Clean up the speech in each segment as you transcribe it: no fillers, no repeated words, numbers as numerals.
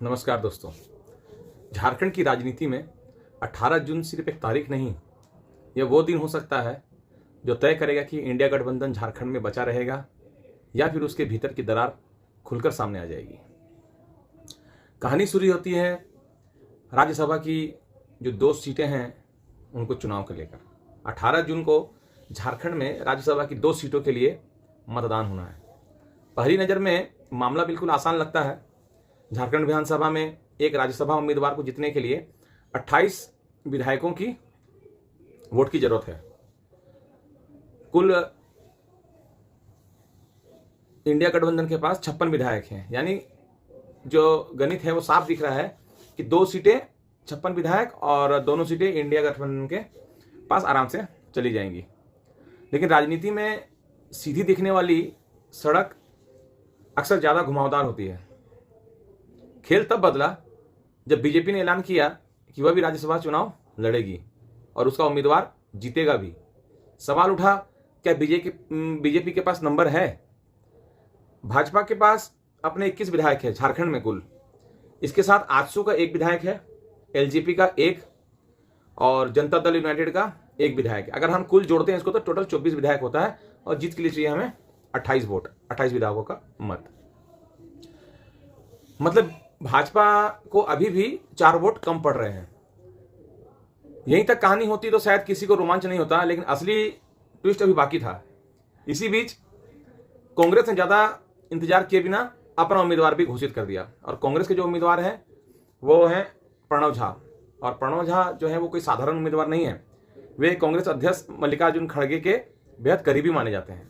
नमस्कार दोस्तों। झारखंड की राजनीति में 18 जून सिर्फ एक तारीख नहीं, यह वो दिन हो सकता है जो तय करेगा कि इंडिया गठबंधन झारखंड में बचा रहेगा या फिर उसके भीतर की दरार खुलकर सामने आ जाएगी। कहानी शुरू होती है राज्यसभा की जो 2 सीटें हैं उनको चुनाव को लेकर। 18 जून को झारखंड में राज्यसभा की 2 सीटों के लिए मतदान होना है। पहली नज़र में मामला बिल्कुल आसान लगता है। झारखंड विधानसभा में एक राज्यसभा उम्मीदवार को जीतने के लिए 28 विधायकों की वोट की जरूरत है। कुल इंडिया गठबंधन के पास 56 विधायक हैं, यानी जो गणित है वो साफ दिख रहा है कि 2 सीटें 56 विधायक और दोनों सीटें इंडिया गठबंधन के पास आराम से चली जाएंगी। लेकिन राजनीति में सीधी दिखने वाली सड़क अक्सर ज़्यादा घुमावदार होती है। खेल तब बदला जब बीजेपी ने ऐलान किया कि वह भी राज्यसभा चुनाव लड़ेगी और उसका उम्मीदवार जीतेगा भी। सवाल उठा, क्या बीजेपी के पास नंबर है? भाजपा के पास अपने 21 विधायक है झारखंड में कुल। इसके साथ आजसू का 1 विधायक है, एलजेपी का 1 और जनता दल यूनाइटेड का 1 विधायक। अगर हम कुल जोड़ते हैं इसको तो टोटल 24 विधायक होता है और जीत के लिए चाहिए हमें 28 वोट, 28 विधायकों का मत। मतलब भाजपा को अभी भी 4 वोट कम पड़ रहे हैं। यहीं तक कहानी होती तो शायद किसी को रोमांच नहीं होता, लेकिन असली ट्विस्ट अभी बाकी था। इसी बीच कांग्रेस ने ज्यादा इंतजार किए बिना अपना उम्मीदवार भी घोषित कर दिया और कांग्रेस के जो उम्मीदवार हैं वो हैं प्रणव झा। और प्रणव झा जो है वो कोई साधारण उम्मीदवार नहीं है, वे कांग्रेस अध्यक्ष मल्लिकार्जुन खड़गे के बेहद करीबी माने जाते हैं।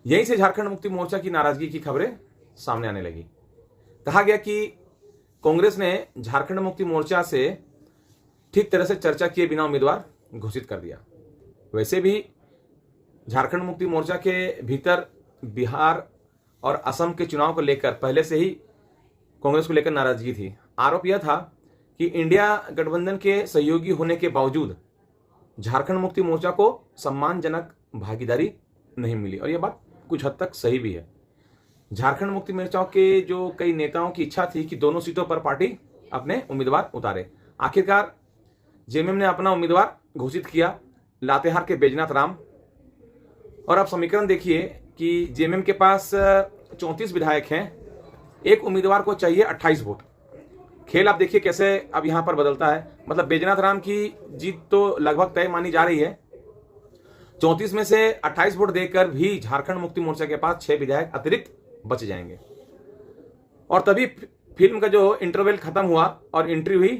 यहीं से झारखंड मुक्ति मोर्चा की नाराजगी की खबरें सामने आने लगी। कहा गया कि कांग्रेस ने झारखंड मुक्ति मोर्चा से ठीक तरह से चर्चा किए बिना उम्मीदवार घोषित कर दिया। वैसे भी झारखंड मुक्ति मोर्चा के भीतर बिहार और असम के चुनाव को लेकर पहले से ही कांग्रेस को लेकर नाराजगी थी। आरोप यह था कि इंडिया गठबंधन के सहयोगी होने के बावजूद झारखंड मुक्ति मोर्चा को सम्मानजनक भागीदारी नहीं मिली और यह बात कुछ हद तक सही भी है। झारखंड मुक्ति मोर्चा के जो कई नेताओं की इच्छा थी कि दोनों सीटों पर पार्टी अपने उम्मीदवार उतारे। आखिरकार जेएमएम ने अपना उम्मीदवार घोषित किया, लातेहार के बैजनाथ राम। और अब समीकरण देखिए कि जेएमएम के पास 34 विधायक हैं, एक उम्मीदवार को चाहिए 28 वोट। खेल आप देखिए कैसे अब यहां पर बदलता है। मतलब बैजनाथ राम की जीत तो लगभग तय मानी जा रही है। 34 में से 28 वोट देकर भी झारखंड मुक्ति मोर्चा के पास 6 विधायक अतिरिक्त बच जाएंगे। और तभी फिल्म का जो इंटरवल खत्म हुआ और एंट्री हुई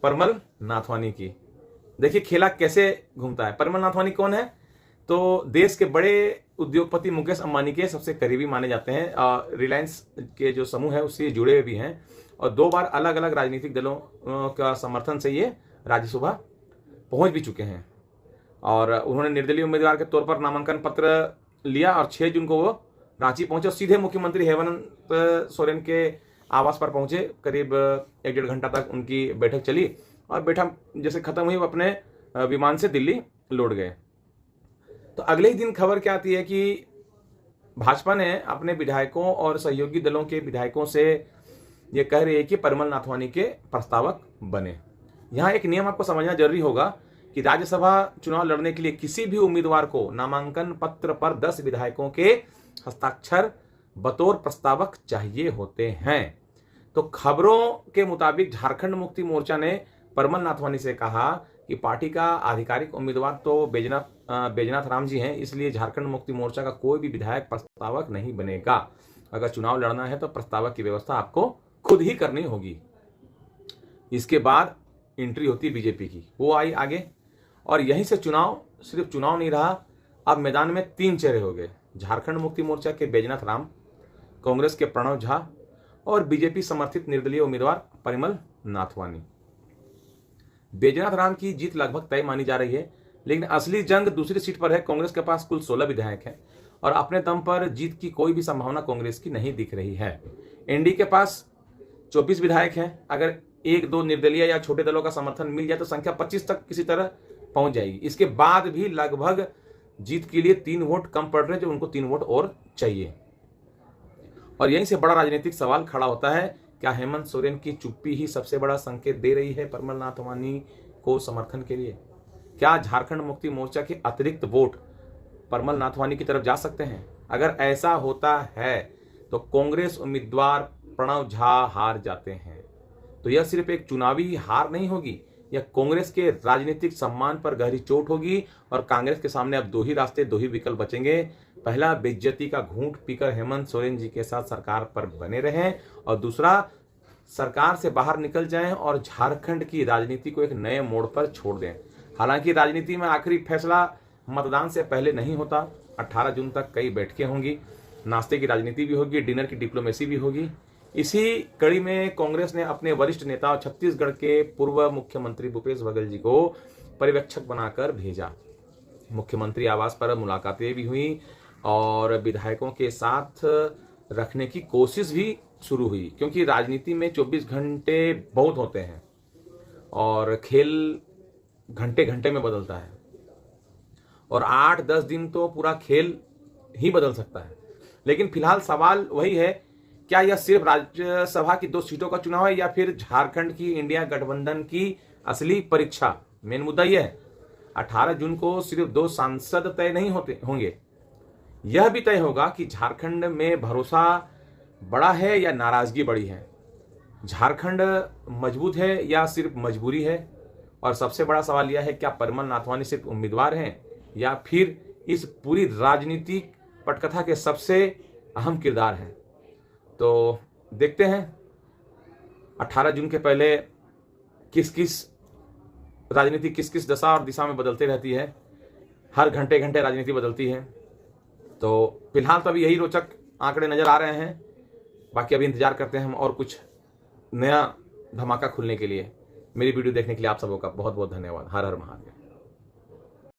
परमल नाथवानी की। देखिए खेला कैसे घूमता है। परमल नाथवानी कौन है? तो देश के बड़े उद्योगपति मुकेश अंबानी के सबसे करीबी माने जाते हैं। रिलायंस के जो समूह है उससे जुड़े हुए भी हैं और 2 बार अलग अलग राजनीतिक दलों का समर्थन से ये राज्यसभा पहुंच भी चुके हैं। और उन्होंने निर्दलीय उम्मीदवार के तौर पर नामांकन पत्र लिया और 6 जून को वो रांची पहुंचे और सीधे मुख्यमंत्री हेमंत सोरेन के आवास पर पहुंचे। करीब 1-1.5 घंटा तक उनकी बैठक चली और बैठक जैसे खत्म हुई वो अपने विमान से दिल्ली लौट गए। तो अगले ही दिन खबर क्या आती है कि भाजपा ने अपने विधायकों और सहयोगी दलों के विधायकों से ये कह रही है कि परमल नाथवानी के प्रस्तावक बने। यहाँ एक नियम आपको समझना जरूरी होगा कि राज्यसभा चुनाव लड़ने के लिए किसी भी उम्मीदवार को नामांकन पत्र पर 10 विधायकों के हस्ताक्षर बतौर प्रस्तावक चाहिए होते हैं। तो खबरों के मुताबिक झारखंड मुक्ति मोर्चा ने परमल नाथवानी से कहा कि पार्टी का आधिकारिक उम्मीदवार तो बैजनाथ राम जी हैं, इसलिए झारखंड मुक्ति मोर्चा का कोई भी विधायक प्रस्तावक नहीं बनेगा। अगर चुनाव लड़ना है तो प्रस्तावक की व्यवस्था आपको खुद ही करनी होगी। इसके बाद एंट्री होती बीजेपी की, वो आई आगे और यहीं से चुनाव सिर्फ चुनाव नहीं रहा, अब मैदान में 3 चेहरे हो गए। झारखंड मुक्ति मोर्चा के बैजनाथ राम, कांग्रेस के प्रणव झा और बीजेपी समर्थित निर्दलीय उम्मीदवार परिमल नाथवानी। बैजनाथ राम की जीत लगभग तय मानी जा रही है, लेकिन असली जंग दूसरी सीट पर है। कांग्रेस के पास कुल 16 विधायक हैं और अपने दम पर जीत की कोई भी संभावना कांग्रेस की नहीं दिख रही है। एनडीए के पास 24 विधायक हैं। अगर 1-2 निर्दलीय या छोटे दलों का समर्थन मिल जाए तो संख्या 25 तक किसी तरह पहुंच जाएगी। इसके बाद भी लगभग जीत के लिए 3 वोट कम पड़ रहे हैं, जो उनको 3 वोट और चाहिए। और यहीं से बड़ा राजनीतिक सवाल खड़ा होता है क्या हेमंत सोरेन की चुप्पी ही सबसे बड़ा संकेत दे रही है परिमल नाथवानी को समर्थन के लिए? क्या झारखंड मुक्ति मोर्चा के अतिरिक्त वोट परिमल नाथवानी की तरफ जा सकते हैं? अगर ऐसा होता है तो कांग्रेस उम्मीदवार प्रणव झा हार जाते हैं तो यह सिर्फ एक चुनावी हार नहीं होगी, यह कांग्रेस के राजनीतिक सम्मान पर गहरी चोट होगी। और कांग्रेस के सामने अब दो ही रास्ते, दो ही विकल्प बचेंगे। पहला, बेइज्जती का घूंट पीकर हेमंत सोरेन जी के साथ सरकार पर बने रहें, और दूसरा, सरकार से बाहर निकल जाएं और झारखंड की राजनीति को एक नए मोड़ पर छोड़ दें। हालांकि राजनीति में आखिरी फैसला मतदान से पहले नहीं होता। 18 जून तक कई बैठकें होंगी, नाश्ते की राजनीति भी होगी, डिनर की डिप्लोमेसी भी होगी। इसी कड़ी में कांग्रेस ने अपने वरिष्ठ नेता और छत्तीसगढ़ के पूर्व मुख्यमंत्री भूपेश बघेल जी को पर्यवेक्षक बनाकर भेजा। मुख्यमंत्री आवास पर मुलाकातें भी हुई और विधायकों के साथ रखने की कोशिश भी शुरू हुई, क्योंकि राजनीति में 24 घंटे बहुत होते हैं और खेल घंटे घंटे में बदलता है, और 8-10 दिन तो पूरा खेल ही बदल सकता है। लेकिन फिलहाल सवाल वही है, क्या यह सिर्फ राज्यसभा की 2 सीटों का चुनाव है या फिर झारखंड की इंडिया गठबंधन की असली परीक्षा? मेन मुद्दा यह है, 18 जून को सिर्फ 2 सांसद तय नहीं होंगे, यह भी तय होगा कि झारखंड में भरोसा बड़ा है या नाराजगी बड़ी है, झारखंड मजबूत है या सिर्फ मजबूरी है। और सबसे बड़ा सवाल यह है, क्या परिमल नाथवानी सिर्फ उम्मीदवार हैं या फिर इस पूरी राजनीतिक पटकथा के सबसे अहम किरदार हैं? तो देखते हैं 18 जून के पहले किस किस राजनीति किस किस दशा और दिशा में बदलती रहती है। हर घंटे घंटे राजनीति बदलती है। तो फिलहाल तो अभी यही रोचक आंकड़े नजर आ रहे हैं। बाकी अभी इंतजार करते हैं हम और कुछ नया धमाका खुलने के लिए। मेरी वीडियो देखने के लिए आप सबों का बहुत बहुत धन्यवाद। हर हर महादेव।